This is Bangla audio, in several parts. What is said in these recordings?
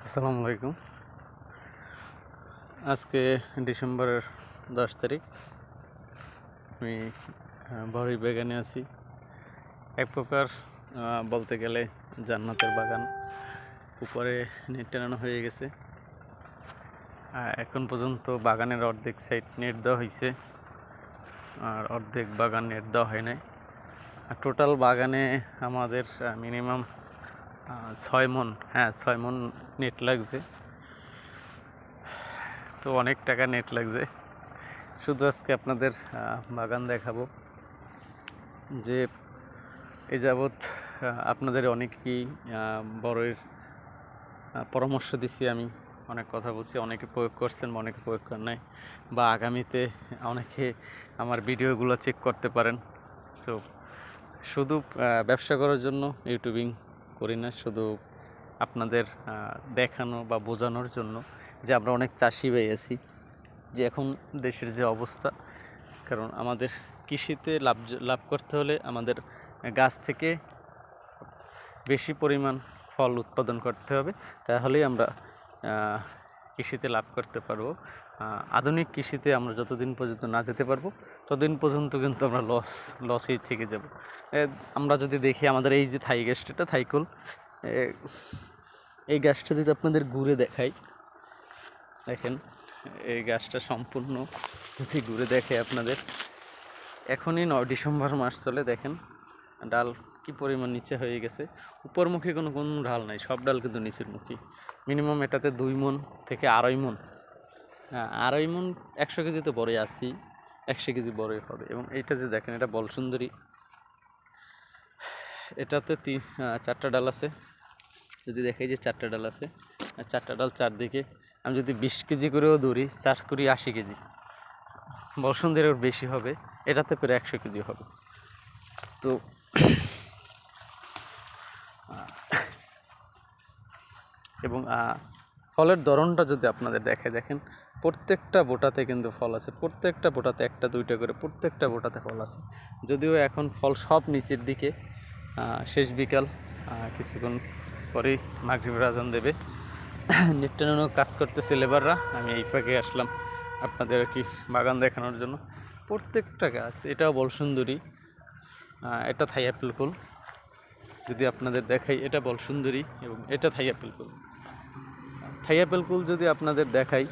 আসসালামু আলাইকুম। আজকে ডিসেম্বরের 10 তারিখ। আমি বড়ই বাগানে আছি। এক প্রকার বলতে গেলে জান্নাতের বাগান। উপরে নেট টানানো হয়ে গেছে। এখন পর্যন্ত বাগানের অর্ধেক সাইড নেট দেওয়া হয়েছে, আর অর্ধেক বাগান নেট দেওয়া হয় নাই। আর টোটাল বাগানে আমাদের মিনিমাম 6 মন নেট লাগছে। তো অনেক টাকা নেট লাগছে। শুধু আজকে আপনাদের বাগান দেখাবো যে এই যাবৎ আপনাদের অনেকেই বড়ের পরামর্শ দিচ্ছি, আমি অনেক কথা বলছি, অনেকে প্রয়োগ করছেন বা অনেকে প্রয়োগ করেন নাই, বা আগামীতে অনেকে আমার ভিডিওগুলো চেক করতে পারেন। সো শুধু ব্যবসা করার জন্য ইউটিউবিং করি না, শুধু আপনাদের দেখানো বা বোঝানোর জন্য যে আমরা অনেক চাষি ভাই আছি, যে এখন দেশের যে অবস্থা। কারণ আমাদের কৃষিতে লাভ করতে হলে আমাদের গাছ থেকে বেশি পরিমাণ ফল উৎপাদন করতে হবে, তাহলেই আমরা কৃষিতে লাভ করতে পারবো। আধুনিক কৃষিতে আমরা যতদিন পর্যন্ত না যেতে পারবো ততদিন পর্যন্ত কিন্তু আমরা লসেই থেকে যাব। আমরা যদি দেখি আমাদের এই যে থাই গাছটা, থাইকুল, এই গাছটা যদি আপনাদের ঘুরে দেখাই, দেখেন এই গাছটা সম্পূর্ণ যদি ঘুরে দেখে আপনাদের, এখনই ডিসেম্বর মাস চলে, দেখেন ডাল কি পরিমাণ নিচে হয়ে গেছে। উপরমুখী কোনো ডাল নাই, সব ডাল কিন্তু নিচের মুখী। মিনিমাম এটাতে 2 মন থেকে 2.5 মন, 2.5 মন 100 কেজিতে বড়ই আসি, 100 কেজি বড়ই হবে। এবং এইটা যে দেখেন, এটা বল সুন্দরী, এটাতে 4টা ডাল আছে। যদি দেখাই যে 4টা ডাল আছে, 4টা ডাল চারদিকে। আমি যদি 20 কেজি করেও ধরি, 4 করি 80 কেজি। বসুন্ধরের বেশি হবে, এটাতে করে 100 কেজি হবে। তো এবং ফলের ধরনটা যদি আপনাদের দেখেন, প্রত্যেকটা বোটাতে কিন্তু ফল আছে, প্রত্যেকটা বোটাতে 1টা 2টা করে প্রত্যেকটা বোটাতে ফল আছে। যদিও এখন ফল সব নিচের দিকে, শেষ বিকাল কিছুক্ষণ পরেই মাগরিবের আজান দেবে। নেট টানানো কাজ করতেছে লেবাররা, আমি এই ফাঁকে আসলাম আপনাদের আর কি বাগান দেখানোর জন্য। প্রত্যেকটা গাছ, এটাও বল সুন্দরী, এটা থাই অ্যাপেল কুল। যদি আপনাদের দেখাই, এটা বল সুন্দরী এবং এটা থাই অ্যাপেল কুল। থাই অ্যাপেল কুল যদি আপনাদের দেখাই,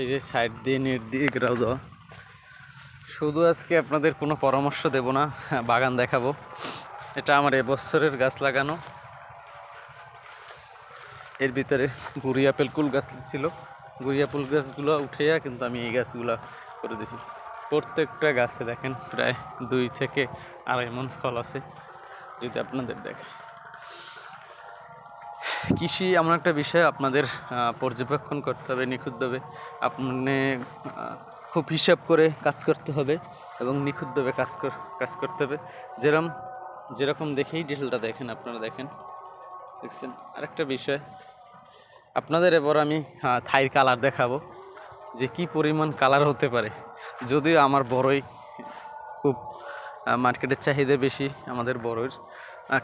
এই যে সাইড দিয়ে নেট দিয়ে ঘেরাও দেওয়া। শুধু আজকে আপনাদের কোনো পরামর্শ দেব না, বাগান দেখাবো। এটা আমার এবছরের গাছ লাগানো। এর ভিতরে গুড়ি আপেল কুল গাছ ছিল, গুড়ি আপেল গাছগুলো উঠেয়া কিন্তু আমি এই গাছগুলো করে দিয়েছি। প্রত্যেকটা গাছে দেখেন প্রায় 2 থেকে 2.5 মন ফল আছে। যদি আপনাদের দেখে, কৃষি এমন একটা বিষয়, আপনাদের পর্যবেক্ষণ করতে হবে নিখুঁতভাবে। আপনি খুব হিসাব করে কাজ করতে হবে এবং নিখুঁতভাবে কাজ করতে হবে। যেরকম দেখেই ডিটেলটা দেখেন, আপনারা দেখছেন। আরেকটা বিষয় আপনাদের, এবার আমি থাইর কালার দেখাবো যে কি পরিমাণ কালার হতে পারে। যদিও আমার বড়ই খুব মার্কেটের চাহিদা বেশি, আমাদের বড়ইর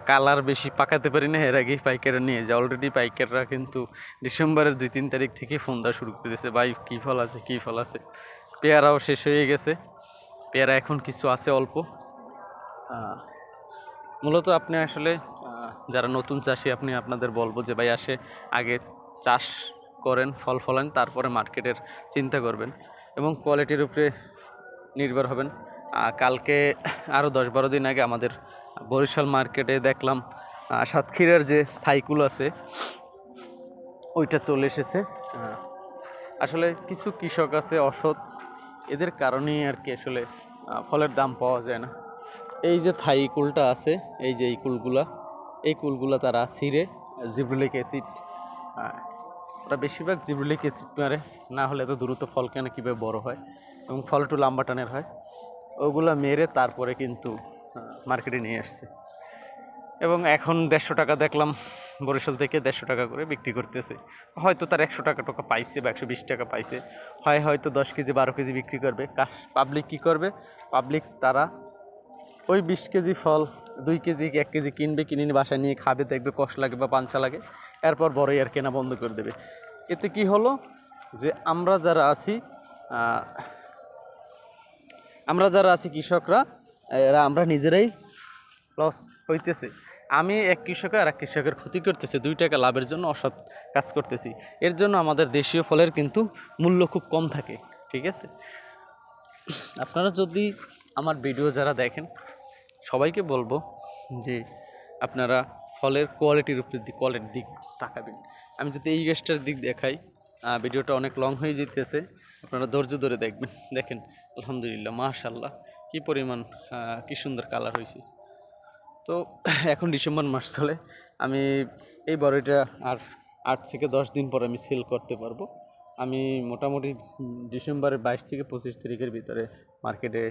কালার বেশি পাকাতে পারি না, এর আগেই পাইকাররা নিয়ে যায়। অলরেডি পাইকাররা কিন্তু ডিসেম্বরের 2-3 তারিখ থেকে ফোন দেওয়া শুরু করে দিয়েছে, ভাই কী ফল আছে, কী ফল আছে। পেয়ারাও শেষ হয়ে গেছে, পেয়ারা এখন কিছু আছে অল্প। মূলত আপনি আসলে যারা নতুন চাষি, আপনাদের বলবো যে ভাই আগে চাষ করেন, ফল ফলান, তারপরে মার্কেটের চিন্তা করবেন এবং কোয়ালিটির উপরে নির্ভর হবেন। কালকে আরও 10-12 দিন আগে আমাদের বরিশাল মার্কেটে দেখলাম সাতক্ষীরার যে থাইকুল আছে ওইটা চলে এসেছে। আসলে কিছু কৃষক আছে অসৎ, এদের কারণেই আর কি আসলে ফলের দাম পাওয়া যায় না। এই যে থাই কুলটা আছে, এই যে এই কুলগুলা তারা ছিঁড়ে জিবরুলিক অ্যাসিড, ওরা বেশিরভাগ জিবরুলিক অ্যাসিড মারে, না হলে এত দ্রুত ফল কেন কীভাবে বড় হয় এবং ফল একটু লম্বা টানের হয়, ওগুলা মেরে তারপরে কিন্তু মার্কেটে নিয়ে আসছে। এবং এখন 150 টাকা দেখলাম, বরিশাল থেকে 150 টাকা করে বিক্রি করতেছে। হয়তো তার 100 টাকা পাইছে বা 120 টাকা পাইছে, হয়তো 10 কেজি 12 কেজি বিক্রি করবে। পাবলিক কী করবে? পাবলিক তারা ওই 20 কেজি ফল 2 কেজি 1 কেজি কিনবে, কিনে নিয়ে বাসায় নিয়ে খাবে, দেখবে কষ লাগে বা পাঞ্চা লাগে, এরপর বড়ই আর কেনা বন্ধ করে দেবে। এতে কি হলো যে আমরা যারা আছি কৃষকরা, আমরা নিজেরাই লস হইতেছে। আমি এক কৃষকের আর এক কৃষকের ক্ষতি করতেছি, 2 টাকা লাভের জন্য অসৎ কাজ করতেছি। এর জন্য আমাদের দেশীয় ফলের কিন্তু মূল্য খুব কম থাকে, ঠিক আছে? আপনারা যদি আমার ভিডিও যারা দেখেন সবাইকে বলবো যে আপনারা ফলের কোয়ালিটির দিক তাকাবেন। আমি যদি এই গাছটার দিক দেখাই, ভিডিওটা অনেক লং হয়ে যেতেছে, আপনারা ধৈর্য ধরে দেখবেন। দেখেন আলহামদুলিল্লাহ, মাশাআল্লাহ, কি পরিমাণ কি সুন্দর কালার হয়েছে। তো এখন ডিসেম্বর মাস চলে, আমি এই বড়িটা আর 8 থেকে 10 দিন পর আমি সেল করতে পারবো। আমি মোটামুটি ডিসেম্বরের 22 থেকে 25 তারিখের ভিতরে মার্কেটে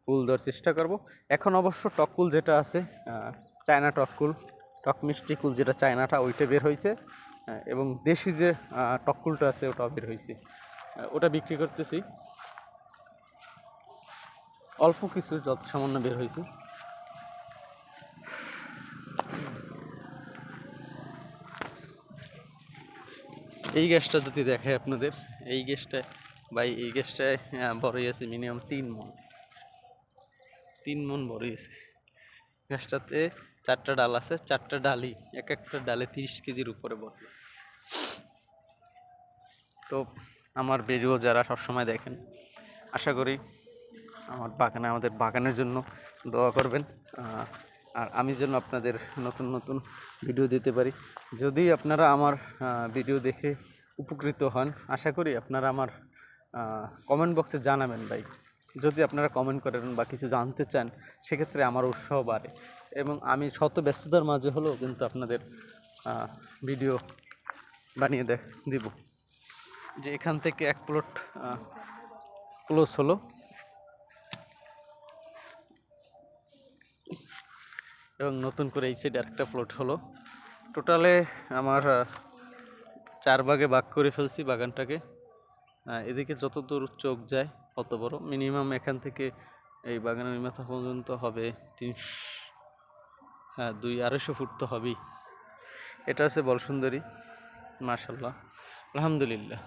কুল দেওয়ার চেষ্টা করব। এখন অবশ্য টককুল যেটা আছে, চায়না টককুল, টক মিষ্টি কুল যেটা চায়নাটা, ওইটা বের হয়েছে, এবং দেশি যে টককুলটা আছে ওটাও বের হয়েছে, ওটা বিক্রি করতেছি। অল্প কিছু যত সামান্য বের হয়েছে। এই গ্যাসটা যদি দেখায় আপনাদের, এই গ্যাসটা ভাই, এই গ্যাসটায় বড়ই আছে মিনিমাম 3 মণ বড়ই আছে। গ্যাসটাতে 4টা ডাল আছে, 4টা ডালই এক একটা ডালে 30 কেজির উপরে বড়ই আছে। তো আমার ভিডিও যারা সবসময় দেখেন, আশা করি আমাদের বাগানের জন্য দোয়া করবেন, আর আমি যেন আপনাদের নতুন নতুন ভিডিও দিতে পারি। যদি আপনারা আমার ভিডিও দেখে উপকৃত হন, আশা করি আপনারা আমার কমেন্ট বক্সে জানাবেন ভাই। যদি আপনারা কমেন্ট করেন বা কিছু জানতে চান, সেক্ষেত্রে আমার উৎসাহ বাড়ে, এবং আমি শত ব্যস্ততার মাঝে হলেও কিন্তু আপনাদের ভিডিও বানিয়ে দিব। যে এখান থেকে 1 প্লট ক্লোজ হলো, এবং নতুন করে এই সাইডে আরেকটা প্লট হলো। টোটালে আমার 4 ভাগে ভাগ করে ফেলছি বাগানটাকে। এদিকে যত দূর চোখ যায় অত বড়, মিনিমাম এখান থেকে এই বাগানের মাথা পর্যন্ত হবে 200-250 ফুট তো হবেই। এটা হচ্ছে বলসুন্দরী, মাশাআল্লাহ, আলহামদুলিল্লাহ,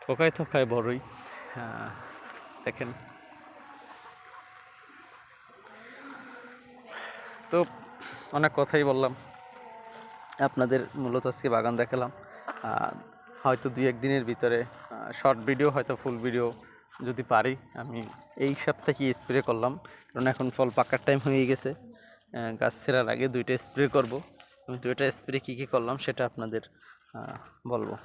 থোকায় থোকায় বড়ই। দেখেন, তো অনেক কথাই বললাম আপনাদের, মূলত আজকে বাগান দেখালাম। হয়তো 2-1 দিনের ভিতরে শর্ট ভিডিও, হয়তো ফুল ভিডিও যদি পারি, আমি এই সপ্তাহে স্প্রে করলাম, কারণ এখন ফল পাকার টাইম হয়ে গেছে। গাছ ছেঁড়ার আগে 2টা স্প্রে করব। আমি 2টা স্প্রে কী কী করলাম সেটা আপনাদের বলবো।